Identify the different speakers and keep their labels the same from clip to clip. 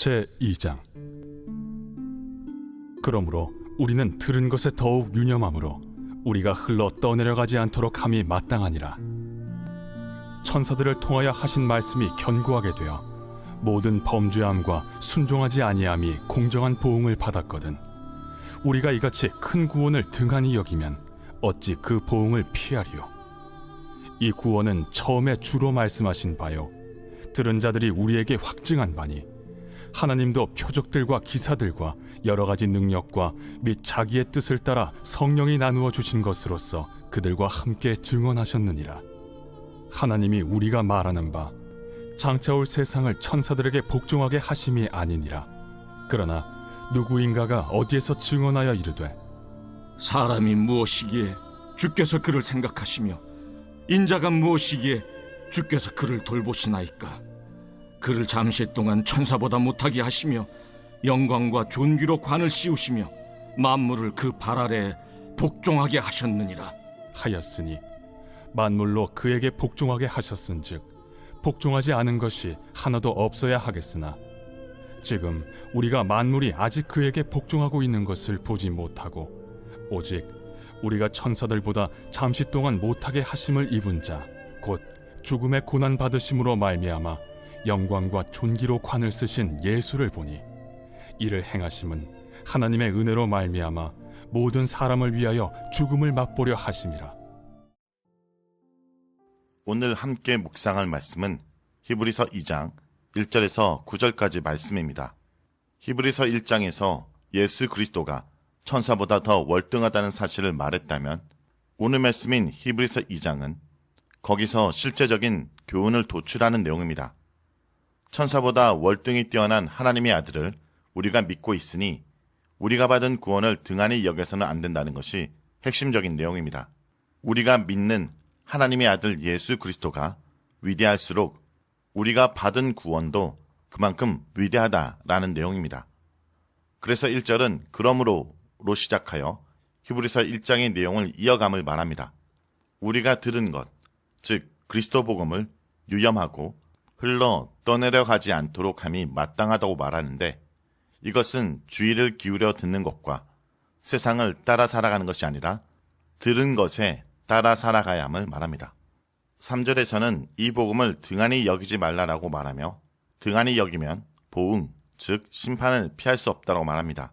Speaker 1: 제2장. 그러므로 우리는 들은 것에 더욱 유념하므로 우리가 흘러 떠내려가지 않도록 함이 마땅하니라. 천사들을 통하여 하신 말씀이 견고하게 되어 모든 범죄함과 순종하지 아니함이 공정한 보응을 받았거든. 우리가 이같이 큰 구원을 등한히 여기면 어찌 그 보응을 피하리요. 이 구원은 처음에 주로 말씀하신 바요 들은 자들이 우리에게 확증한 바니, 하나님도 표적들과 기사들과 여러 가지 능력과 및 자기의 뜻을 따라 성령이 나누어 주신 것으로서 그들과 함께 증언하셨느니라. 하나님이 우리가 말하는 바 장차 올 세상을 천사들에게 복종하게 하심이 아니니라. 그러나 누구인가가 어디에서 증언하여 이르되,
Speaker 2: 사람이 무엇이기에 주께서 그를 생각하시며 인자가 무엇이기에 주께서 그를 돌보시나이까. 그를 잠시 동안 천사보다 못하게 하시며 영광과 존귀로 관을 씌우시며 만물을 그 발 아래에 복종하게 하셨느니라
Speaker 1: 하였으니 만물로 그에게 복종하게 하셨은즉 복종하지 않은 것이 하나도 없어야 하겠으나, 지금 우리가 만물이 아직 그에게 복종하고 있는 것을 보지 못하고 오직 우리가 천사들보다 잠시 동안 못하게 하심을 입은 자 곧 죽음의 고난 받으심으로 말미암아 영광과 존귀로 관을 쓰신 예수를 보니, 이를 행하심은 하나님의 은혜로 말미암아 모든 사람을 위하여 죽음을 맛보려 하심이라.
Speaker 3: 오늘 함께 묵상할 말씀은 히브리서 2장 1절에서 9절까지 말씀입니다. 히브리서 1장에서 예수 그리스도가 천사보다 더 월등하다는 사실을 말했다면, 오늘 말씀인 히브리서 2장은 거기서 실제적인 교훈을 도출하는 내용입니다. 천사보다 월등히 뛰어난 하나님의 아들을 우리가 믿고 있으니 우리가 받은 구원을 등한히 여겨서는 안 된다는 것이 핵심적인 내용입니다. 우리가 믿는 하나님의 아들 예수 그리스도가 위대할수록 우리가 받은 구원도 그만큼 위대하다라는 내용입니다. 그래서 1절은 그러므로로 시작하여 히브리서 1장의 내용을 이어감을 말합니다. 우리가 들은 것, 즉 그리스도 복음을 유념하고 흘러 떠내려가지 않도록 함이 마땅하다고 말하는데, 이것은 주의를 기울여 듣는 것과 세상을 따라 살아가는 것이 아니라 들은 것에 따라 살아가야 함을 말합니다. 3절에서는 이 복음을 등한히 여기지 말라라고 말하며, 등한히 여기면 보응, 즉 심판을 피할 수 없다고 말합니다.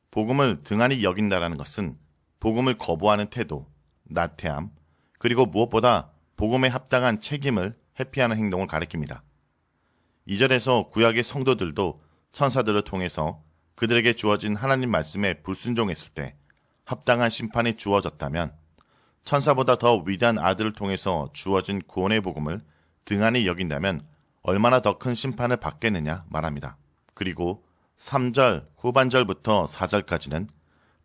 Speaker 3: 복음을 등한히 여긴다라는 것은 복음을 거부하는 태도, 나태함, 그리고 무엇보다 복음에 합당한 책임을 회피하는 행동을 가리킵니다. 2절에서 구약의 성도들도 천사들을 통해서 그들에게 주어진 하나님 말씀에 불순종했을 때 합당한 심판이 주어졌다면, 천사보다 더 위대한 아들을 통해서 주어진 구원의 복음을 등한히 여긴다면 얼마나 더 큰 심판을 받겠느냐 말합니다. 그리고 3절 후반절부터 4절까지는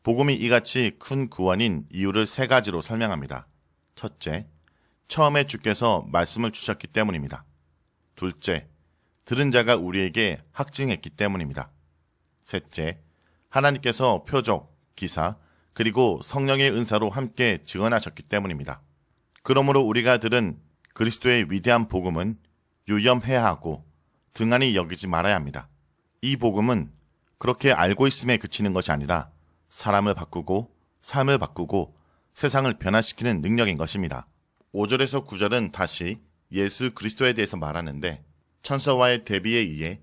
Speaker 3: 복음이 이같이 큰 구원인 이유를 3가지로 설명합니다. 첫째, 처음에 주께서 말씀을 주셨기 때문입니다. 둘째, 들은 자가 우리에게 확증했기 때문입니다. 셋째, 하나님께서 표적, 기사, 그리고 성령의 은사로 함께 증언하셨기 때문입니다. 그러므로 우리가 들은 그리스도의 위대한 복음은 유념해야 하고 등한히 여기지 말아야 합니다. 이 복음은 그렇게 알고 있음에 그치는 것이 아니라 사람을 바꾸고 삶을 바꾸고 세상을 변화시키는 능력인 것입니다. 5절에서 9절은 다시 예수 그리스도에 대해서 말하는데, 천사와의 대비에 의해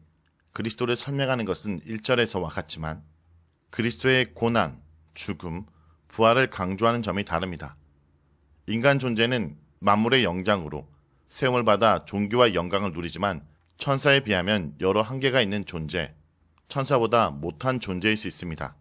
Speaker 3: 그리스도를 설명하는 것은 1절에서와 같지만 그리스도의 고난, 죽음, 부활을 강조하는 점이 다릅니다. 인간 존재는 만물의 영장으로 세움을 받아 존귀와 영광을 누리지만 천사에 비하면 여러 한계가 있는 존재, 천사보다 못한 존재일 수 있습니다.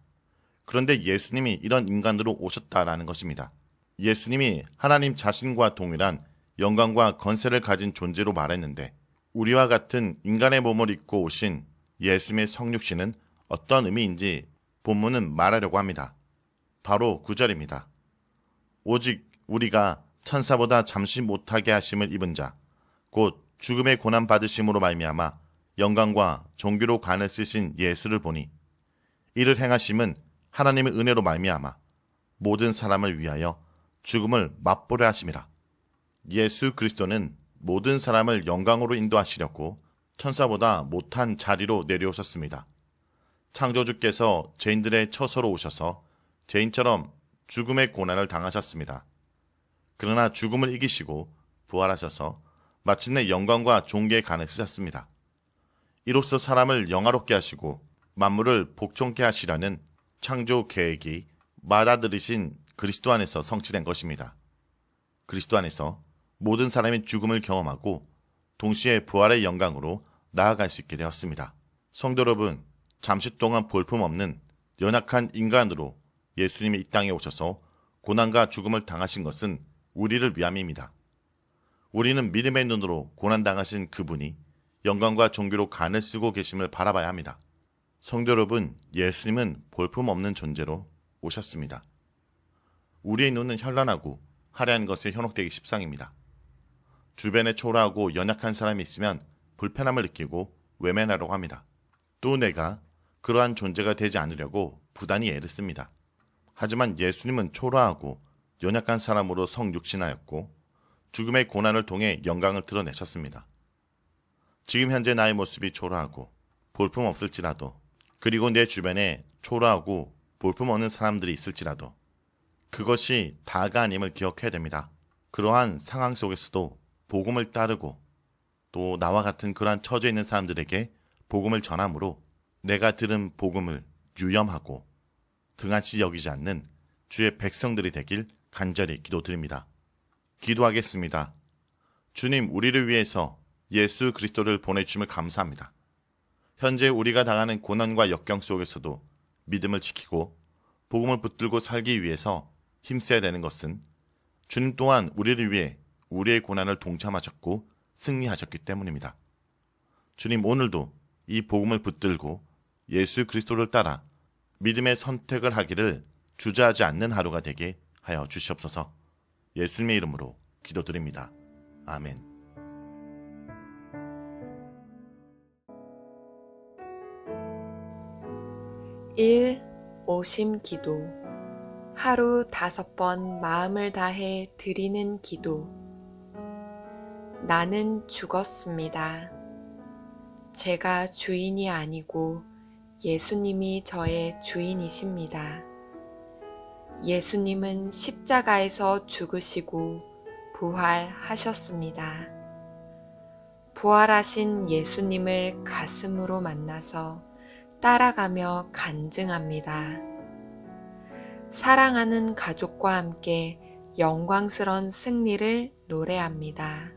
Speaker 3: 그런데 예수님이 이런 인간으로 오셨다라는 것입니다. 예수님이 하나님 자신과 동일한 영광과 권세를 가진 존재로 말했는데, 우리와 같은 인간의 몸을 입고 오신 예수님의 성육신은 어떤 의미인지 본문은 말하려고 합니다. 바로 9절입니다. 오직 우리가 천사보다 잠시 못하게 하심을 입은 자, 곧 죽음의 고난 받으심으로 말미암아 영광과 존귀로 관을 쓰신 예수를 보니, 이를 행하심은 하나님의 은혜로 말미암아 모든 사람을 위하여 죽음을 맛보려 하심이라. 예수 그리스도는 모든 사람을 영광으로 인도하시려고 천사보다 못한 자리로 내려오셨습니다. 창조주께서 죄인들의 처소로 오셔서 죄인처럼 죽음의 고난을 당하셨습니다. 그러나 죽음을 이기시고 부활하셔서 마침내 영광과 존귀의 간을 쓰셨습니다. 이로써 사람을 영화롭게 하시고 만물을 복종케 하시려는 창조 계획이 맏아들이신 그리스도 안에서 성취된 것입니다. 그리스도 안에서 모든 사람이 죽음을 경험하고 동시에 부활의 영광으로 나아갈 수 있게 되었습니다. 성도 여러분, 잠시 동안 볼품없는 연약한 인간으로 예수님이 이 땅에 오셔서 고난과 죽음을 당하신 것은 우리를 위함입니다. 우리는 믿음의 눈으로 고난당하신 그분이 영광과 존귀로 간을 쓰고 계심을 바라봐야 합니다. 성도 여러분, 예수님은 볼품없는 존재로 오셨습니다. 우리의 눈은 현란하고 화려한 것에 현혹되기 십상입니다. 주변에 초라하고 연약한 사람이 있으면 불편함을 느끼고 외면하려고 합니다. 또 내가 그러한 존재가 되지 않으려고 부단히 애를 씁니다. 하지만 예수님은 초라하고 연약한 사람으로 성육신하였고 죽음의 고난을 통해 영광을 드러내셨습니다. 지금 현재 나의 모습이 초라하고 볼품없을지라도, 그리고 내 주변에 초라하고 볼품없는 사람들이 있을지라도 그것이 다가 아님을 기억해야 됩니다. 그러한 상황 속에서도 복음을 따르고 또 나와 같은 그러한 처지에 있는 사람들에게 복음을 전함으로 내가 들은 복음을 유념하고 등한시 여기지 않는 주의 백성들이 되길 간절히 기도드립니다. 기도하겠습니다. 주님, 우리를 위해서 예수 그리스도를 보내주심을 감사합니다. 현재 우리가 당하는 고난과 역경 속에서도 믿음을 지키고 복음을 붙들고 살기 위해서 힘써야 되는 것은 주님 또한 우리를 위해 우리의 고난을 동참하셨고 승리하셨기 때문입니다. 주님, 오늘도 이 복음을 붙들고 예수 그리스도를 따라 믿음의 선택을 하기를 주저하지 않는 하루가 되게 하여 주시옵소서. 예수님의 이름으로 기도드립니다. 아멘.
Speaker 4: 오심 기도. 하루 5번 마음을 다해 드리는 기도. 나는 죽었습니다. 제가 주인이 아니고 예수님이 저의 주인이십니다. 예수님은 십자가에서 죽으시고 부활하셨습니다. 부활하신 예수님을 가슴으로 만나서 따라가며 간증합니다. 사랑하는 가족과 함께 영광스러운 승리를 노래합니다.